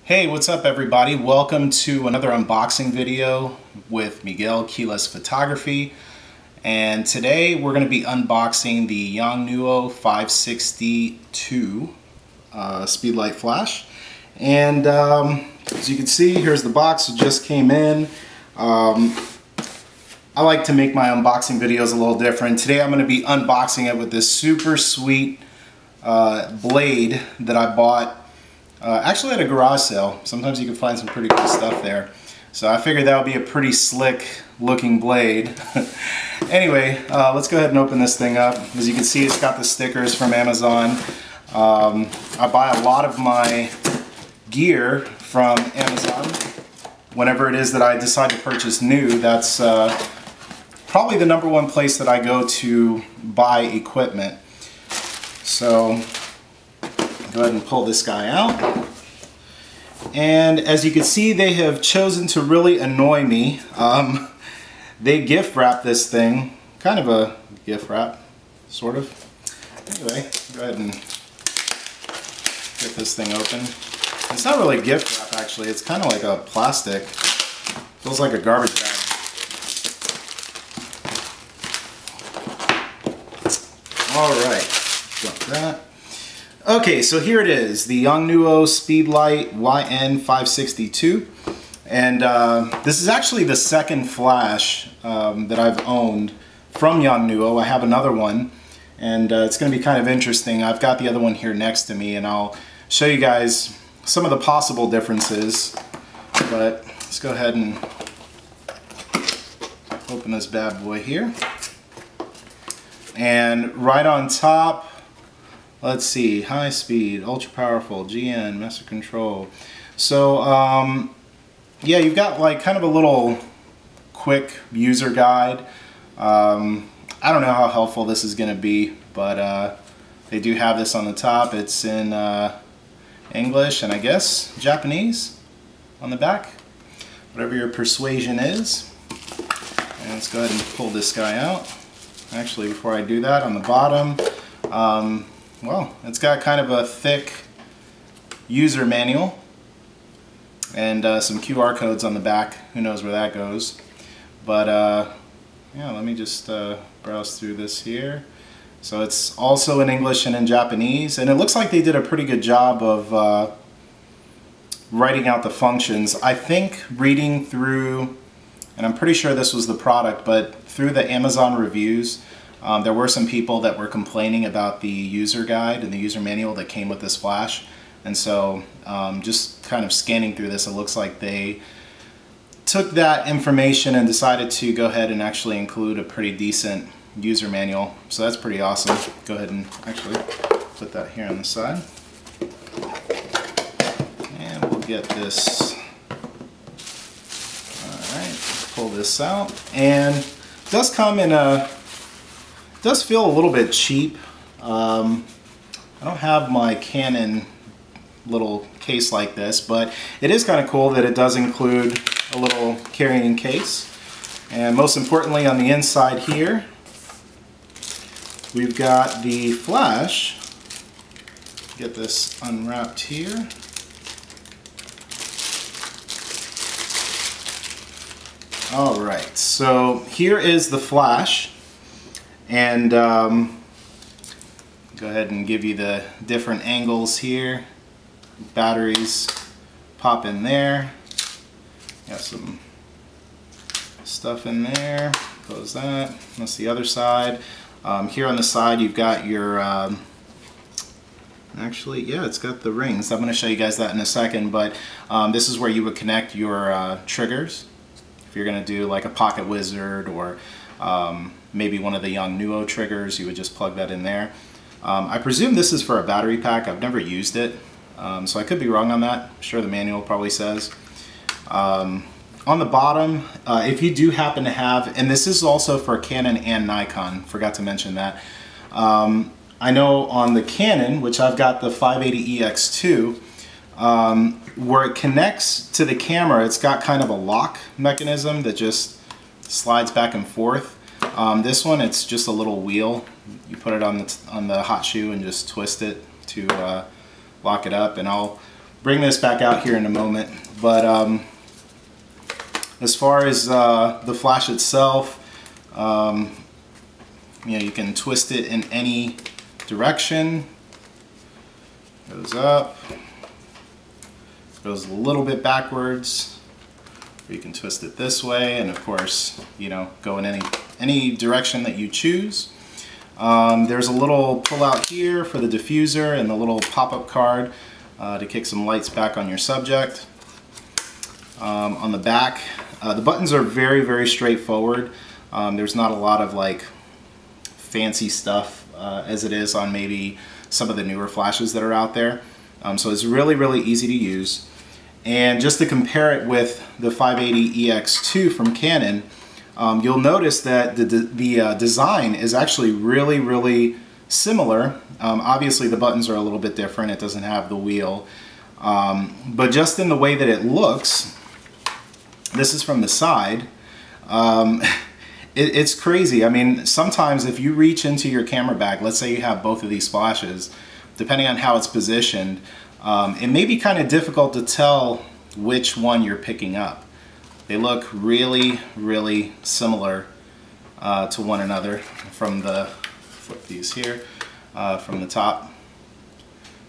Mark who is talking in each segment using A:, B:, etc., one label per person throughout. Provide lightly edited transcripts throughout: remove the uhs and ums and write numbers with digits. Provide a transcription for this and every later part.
A: Hey, what's up everybody? Welcome to another unboxing video with Miguel Keyless Photography. And today we're going to be unboxing the Yongnuo YN560-II Speedlite flash. And as you can see, here's the box. It just came in. I like to make my unboxing videos a little different. Today I'm going to be unboxing it with this super sweet blade that I bought actually at a garage sale. Sometimes you can find some pretty cool stuff there. So I figured that would be a pretty slick looking blade. Anyway, let's go ahead and open this thing up. As you can see, it's got the stickers from Amazon. I buy a lot of my gear from Amazon. Whenever it is that I decide to purchase new, that's probably the #1 place that I go to buy equipment. So go ahead and pull this guy out. And as you can see, they have chosen to really annoy me. They gift wrap this thing, kind of a gift wrap, sort of. Anyway, go ahead and get this thing open. It's not really gift wrap actually, it's kind of like a plastic. Feels like a garbage bag. Alright, got that. Okay, so here it is, the Yongnuo Speedlite YN560-II. And this is actually the second flash that I've owned from Yongnuo. I have another one, and it's going to be kind of interesting. I've got the other one here next to me, and I'll show you guys some of the possible differences. But let's go ahead and open this bad boy here. And right on top, let's see, high speed, ultra powerful, GN, master control. So yeah, you've got like kind of a little quick user guide. I don't know how helpful this is going to be, but they do have this on the top. It's in English and I guess Japanese on the back, whatever your persuasion is. And let's go ahead and pull this guy out. Actually, before I do that, on the bottom, well, it's got kind of a thick user manual and some QR codes on the back. Who knows where that goes? But yeah, let me just browse through this here. So it's also in English and in Japanese, and it looks like they did a pretty good job of writing out the functions. I think reading through, and I'm pretty sure this was the product, but through the Amazon reviews, there were some people that were complaining about the user guide and the user manual that came with this flash. And so just kind of scanning through this, it looks like they took that information and decided to go ahead and actually include a pretty decent user manual. So that's pretty awesome. Go ahead and actually put that here on the side. And we'll get this. Alright, pull this out. And it does come in a, does feel a little bit cheap. I don't have my Canon little case like this, but it is kind of cool that it does include a little carrying case. And most importantly, on the inside here, we've got the flash. Get this unwrapped here. Alright, so here is the flash. And go ahead and give you the different angles here. Batteries pop in there. Got some stuff in there. Close that. That's the other side. Here on the side you've got your actually, yeah, it's got the rings. I'm going to show you guys that in a second, but this is where you would connect your triggers. If you're going to do like a Pocket Wizard or maybe one of the Yongnuo triggers, you would just plug that in there. I presume this is for a battery pack. I've never used it, so I could be wrong on that. I'm sure the manual probably says. On the bottom, if you do happen to have, and this is also for Canon and Nikon, forgot to mention that. I know on the Canon, which I've got the 580EX2, where it connects to the camera, it's got kind of a lock mechanism that just slides back and forth. This one, it's just a little wheel. You put it on the hot shoe and just twist it to lock it up. And I'll bring this back out here in a moment. But as far as the flash itself, you know, you can twist it in any direction. Goes up, goes a little bit backwards. Or you can twist it this way, and of course, you know, go in any direction that you choose. There's a little pull-out here for the diffuser and the little pop-up card to kick some lights back on your subject. On the back, the buttons are very, very straightforward. There's not a lot of like fancy stuff as it is on maybe some of the newer flashes that are out there. So it's really, really easy to use. And just to compare it with the 580EX-II from Canon, you'll notice that the design is actually really, really similar. Obviously the buttons are a little bit different. It doesn't have the wheel. But just in the way that it looks, this is from the side, it's crazy. I mean, sometimes if you reach into your camera bag, let's say you have both of these flashes, depending on how it's positioned, it may be kind of difficult to tell which one you're picking up. They look really, really similar to one another from the, flip these here, from the top.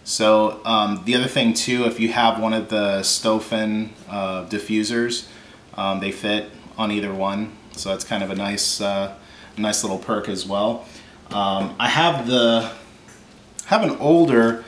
A: So the other thing too, if you have one of the Stoffen diffusers, they fit on either one. So that's kind of a nice little perk as well. I have an older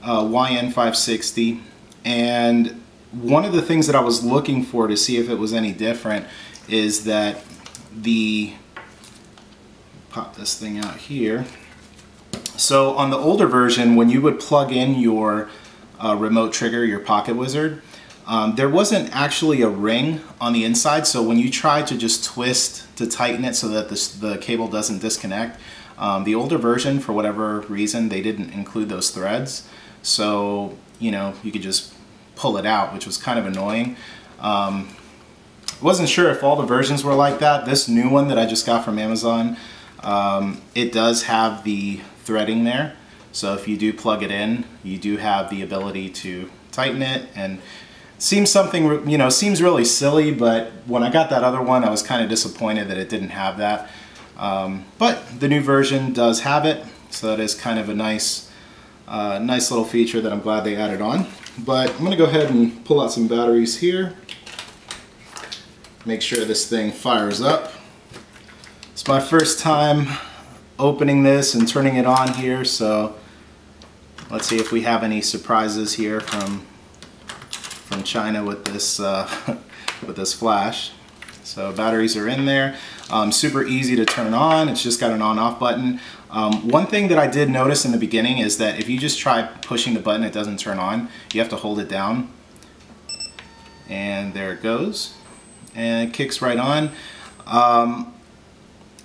A: YN560, and one of the things that I was looking for to see if it was any different is that pop this thing out here. So on the older version, when you would plug in your remote trigger, your Pocket Wizard, there wasn't actually a ring on the inside, so when you try to just twist to tighten it so that the cable doesn't disconnect, the older version, for whatever reason, they didn't include those threads. So, you know, you could just pull it out, which was kind of annoying. I wasn't sure if all the versions were like that. This new one that I just got from Amazon, it does have the threading there. So if you do plug it in, you do have the ability to tighten it, and seems something, you know, seems really silly, but when I got that other one, I was kind of disappointed that it didn't have that. But the new version does have it, so that is kind of a nice little feature that I'm glad they added on. But I'm going to go ahead and pull out some batteries here. Make sure this thing fires up. It's my first time opening this and turning it on here, so let's see if we have any surprises here from China with this with this flash. So batteries are in there. Super easy to turn on. It's just got an on-off button. One thing that I did notice in the beginning is that if you just try pushing the button, it doesn't turn on. You have to hold it down. And there it goes. And it kicks right on.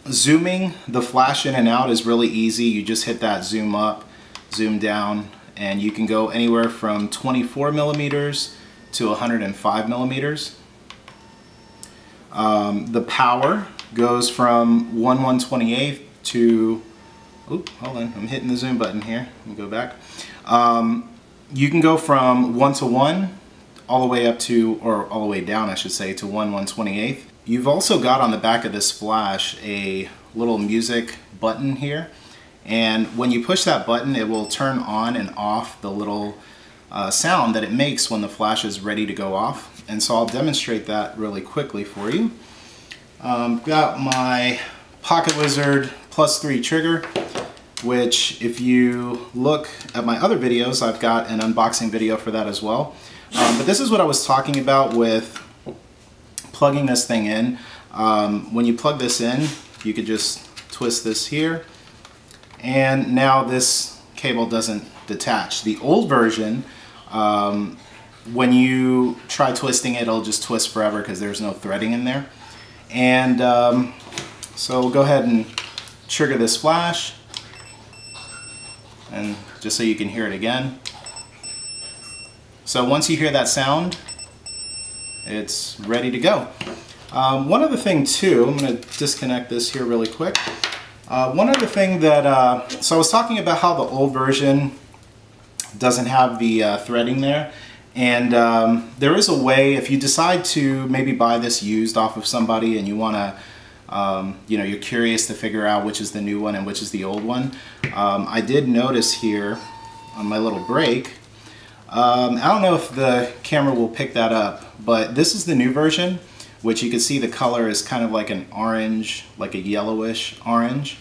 A: Zooming the flash in and out is really easy. You just hit that zoom up, zoom down, and you can go anywhere from 24 millimeters to 105 millimeters. The power goes from 1/128 to, hold on, I'm hitting the zoom button here. Let me go back. You can go from 1:1 all the way up to, or all the way down, I should say, to 1/128. You've also got on the back of this flash a little music button here, and when you push that button, it will turn on and off the little sound that it makes when the flash is ready to go off. And so I'll demonstrate that really quickly for you. Got my Pocket Wizard +3 trigger, which if you look at my other videos, I've got an unboxing video for that as well. But this is what I was talking about with plugging this thing in. When you plug this in, you could just twist this here, and now this cable doesn't detach. The old version, when you try twisting it, it'll just twist forever because there's no threading in there. And so we'll go ahead and trigger this flash, and just so you can hear it again. So once you hear that sound, it's ready to go. One other thing too, I'm going to disconnect this here really quick. One other thing that, so I was talking about how the old version doesn't have the threading there, And there is a way, if you decide to maybe buy this used off of somebody and you want to, you know, you're curious to figure out which is the new one and which is the old one. I did notice here on my little break, I don't know if the camera will pick that up, but this is the new version, which you can see the color is kind of like an orange, like a yellowish orange.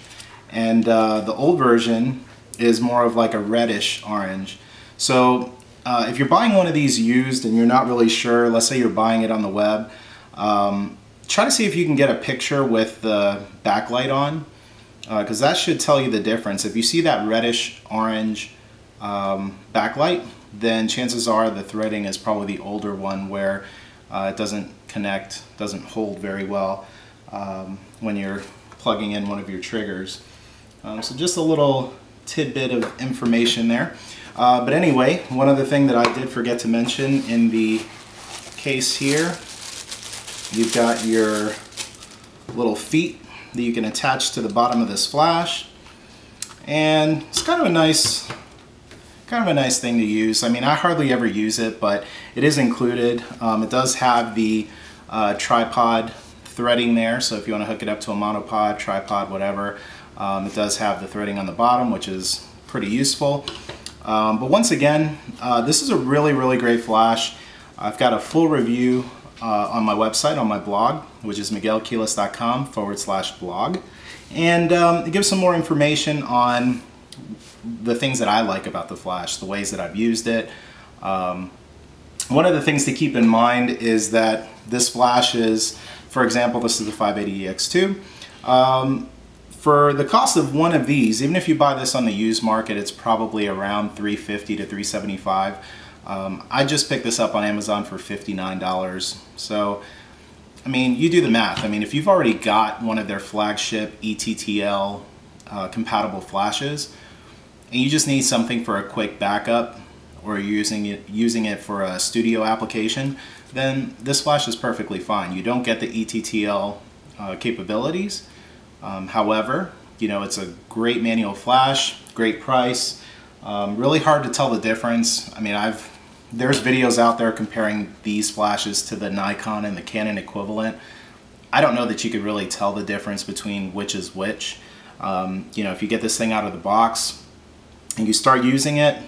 A: And the old version is more of like a reddish orange. So if you're buying one of these used and you're not really sure, let's say you're buying it on the web, try to see if you can get a picture with the backlight on, because that should tell you the difference. If you see that reddish orange backlight, then chances are the threading is probably the older one where it doesn't connect, doesn't hold very well when you're plugging in one of your triggers. So just a little tidbit of information there. But anyway, one other thing that I did forget to mention in the case here, you've got your little feet that you can attach to the bottom of this flash, and it's kind of a nice thing to use. I mean, I hardly ever use it, but it is included. It does have the tripod threading there, so if you want to hook it up to a monopod, tripod, whatever, it does have the threading on the bottom, which is pretty useful. But once again, this is a really great flash. I've got a full review on my website, on my blog, which is miguelquiles.com/blog, and it gives some more information on the things that I like about the flash, the ways that I've used it. One of the things to keep in mind is that this flash is, for example, this is the 580EX2. For the cost of one of these, even if you buy this on the used market, it's probably around $350 to $375. I just picked this up on Amazon for $59. So, I mean, you do the math. I mean, if you've already got one of their flagship ETTL compatible flashes, and you just need something for a quick backup, or you're using it for a studio application, then this flash is perfectly fine. You don't get the ETTL capabilities. However, you know, it's a great manual flash, great price, really hard to tell the difference. I mean, there's videos out there comparing these flashes to the Nikon and the Canon equivalent. I don't know that you could really tell the difference between which is which. You know, if you get this thing out of the box and you start using it,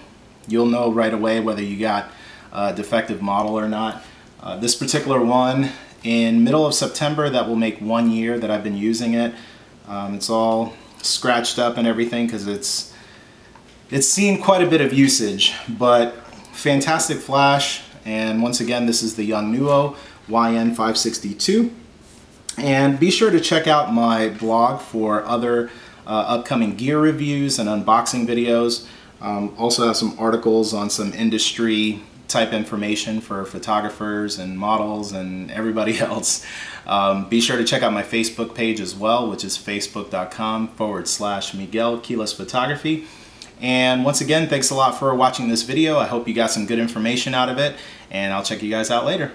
A: you'll know right away whether you got a defective model or not. This particular one, in middle of September, that will make 1 year that I've been using it. It's all scratched up and everything because it's seen quite a bit of usage, but fantastic flash. And once again, this is the Yongnuo YN560-II. And be sure to check out my blog for other upcoming gear reviews and unboxing videos. Also have some articles on some industry type information for photographers and models and everybody else. Be sure to check out my Facebook page as well, which is facebook.com/Miguel Quiles Photography. And once again, thanks a lot for watching this video. I hope you got some good information out of it, and I'll check you guys out later.